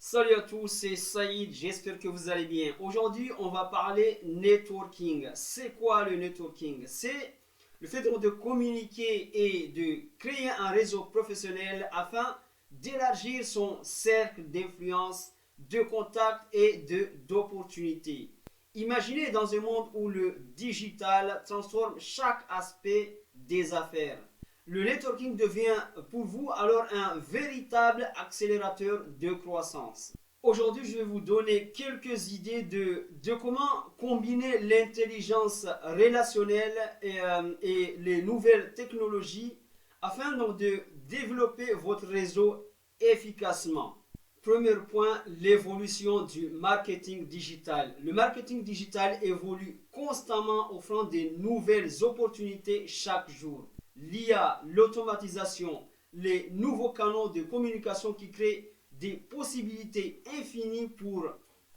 Salut à tous, c'est Saïd, j'espère que vous allez bien. Aujourd'hui, on va parler networking. C'est quoi le networking? C'est le fait de communiquer et de créer un réseau professionnel afin d'élargir son cercle d'influence, de contacts et d'opportunités. Imaginez dans un monde où le digital transforme chaque aspect des affaires. Le networking devient pour vous alors un véritable accélérateur de croissance. Aujourd'hui, je vais vous donner quelques idées de comment combiner l'intelligence relationnelle et les nouvelles technologies afin donc de développer votre réseau efficacement. Premier point, l'évolution du marketing digital. Le marketing digital évolue constamment, offrant des nouvelles opportunités chaque jour. L'IA, l'automatisation, les nouveaux canaux de communication qui créent des possibilités infinies pour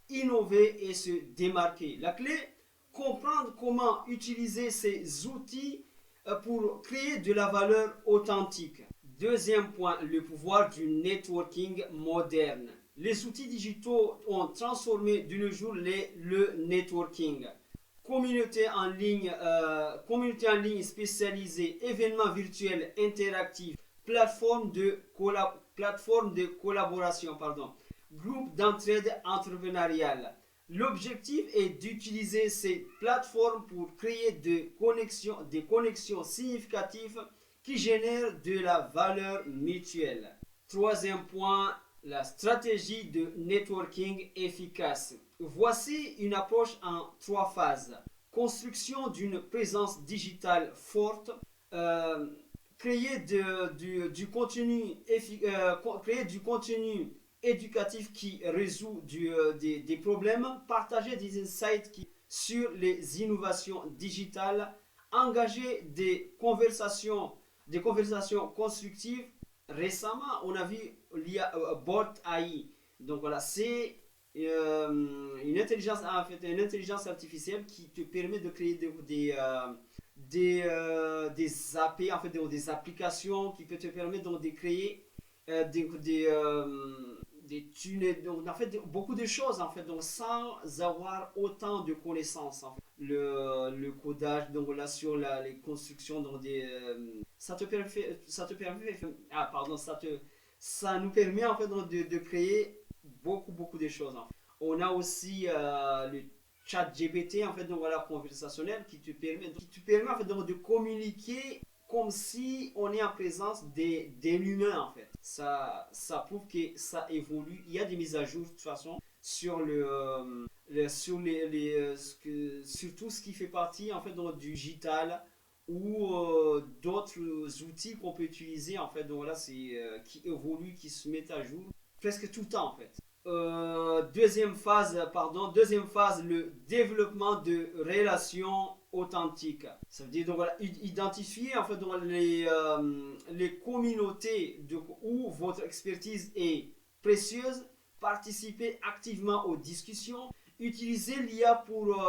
innover et se démarquer. La clé, comprendre comment utiliser ces outils pour créer de la valeur authentique. Deuxième point, le pouvoir du networking moderne. Les outils digitaux ont transformé de nos jours le networking. Communauté en ligne spécialisée, événements virtuels interactifs, plateforme de collaboration, groupe d'entraide entrepreneuriale. L'objectif est d'utiliser ces plateformes pour créer des connexions significatives qui génèrent de la valeur mutuelle. Troisième point, la stratégie de networking efficace. Voici une approche en trois phases. Construction d'une présence digitale forte, euh, créer du contenu éducatif qui résout des problèmes, partager des insights sur les innovations digitales, engager des conversations constructives. Récemment, on a vu l'IA Bot AI. Donc voilà, c'est une intelligence artificielle qui te permet de créer des API, en fait, des applications qui peut te permettre donc, de créer des tunnels, donc, en fait, beaucoup de choses, en fait, donc, sans avoir autant de connaissances. En fait. Le codage, donc là, sur les constructions, donc, ça nous permet, en fait, donc, de créer beaucoup de choses. En fait. On a aussi le chat GPT, en fait, donc voilà, conversationnel, qui te permet en fait, donc, de communiquer comme si on est en présence d'un humain, en fait. Ça prouve que ça évolue. Il y a des mises à jour, de toute façon, sur sur tout ce qui fait partie, en fait, donc, du digital ou d'autres outils qu'on peut utiliser, en fait, donc là, qui évoluent, qui se mettent à jour presque tout le temps, en fait. Deuxième phase, le développement de relations authentiques. Ça veut dire donc voilà, identifier en fait donc, les communautés où votre expertise est précieuse, participer activement aux discussions, utiliser l'IA pour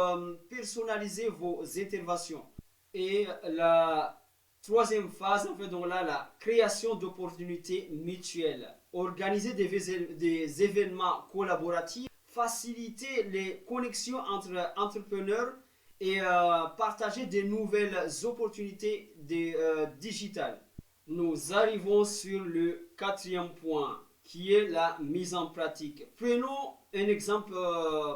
personnaliser vos interventions. Et la troisième phase, en fait, donc là, la création d'opportunités mutuelles. Organiser des événements collaboratifs, faciliter les connexions entre entrepreneurs et partager de nouvelles opportunités digitales. Nous arrivons sur le quatrième point, qui est la mise en pratique. Prenons un exemple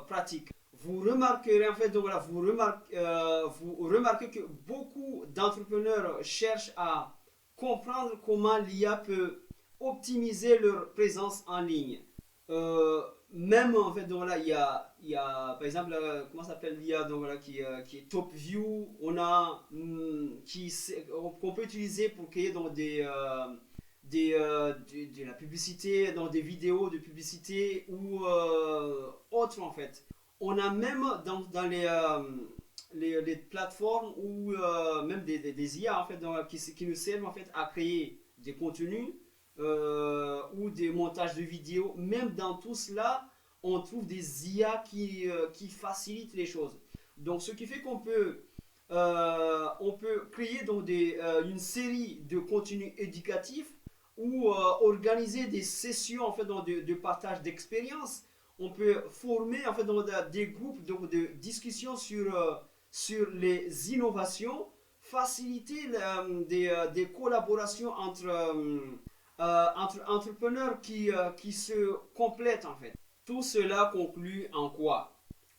pratique. Vous remarquerez en fait, donc voilà, vous remarquez que beaucoup d'entrepreneurs cherchent à comprendre comment l'IA peut optimiser leur présence en ligne. Même en fait, donc voilà, il y a par exemple, comment ça s'appelle l'IA donc voilà, qui est Top View, qu'on peut utiliser pour créer donc, de la publicité, dans des vidéos de publicité ou autres en fait. On a même dans les plateformes ou même des IA en fait, qui nous servent en fait à créer des contenus ou des montages de vidéos. Même dans tout cela, on trouve des IA qui facilitent les choses. Donc ce qui fait on peut créer donc une série de contenus éducatifs ou organiser des sessions en fait de partage d'expériences. On peut former en fait des groupes de discussion sur les innovations, faciliter des collaborations entre entrepreneurs qui se complètent en fait. Tout cela conclut en quoi?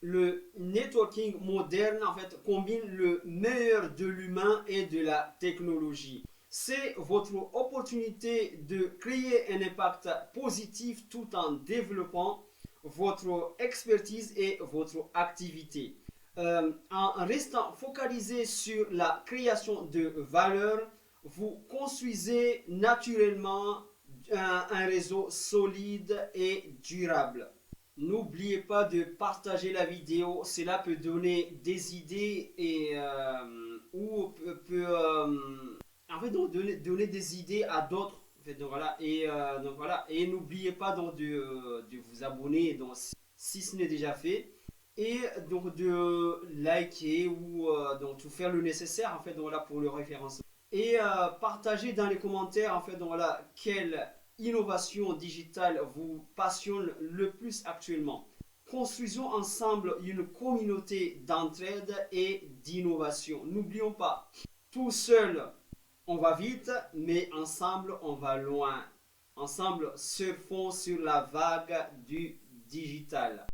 Le networking moderne en fait combine le meilleur de l'humain et de la technologie. C'est votre opportunité de créer un impact positif tout en développant votre expertise et votre activité. En restant focalisé sur la création de valeur, vous construisez naturellement un réseau solide et durable. N'oubliez pas de partager la vidéo, cela peut donner des idées et ou en fait donc donner des idées à d'autres. En fait, donc voilà, et n'oubliez pas donc de vous abonner donc, si ce n'est déjà fait et donc de liker ou donc tout faire le nécessaire en fait donc là pour le référencement et partagez dans les commentaires en fait donc voilà quelle innovation digitale vous passionne le plus actuellement. Construisons ensemble une communauté d'entraide et d'innovation. N'oublions pas, tout seul on va vite, mais ensemble on va loin. Ensemble surfons sur la vague du digital.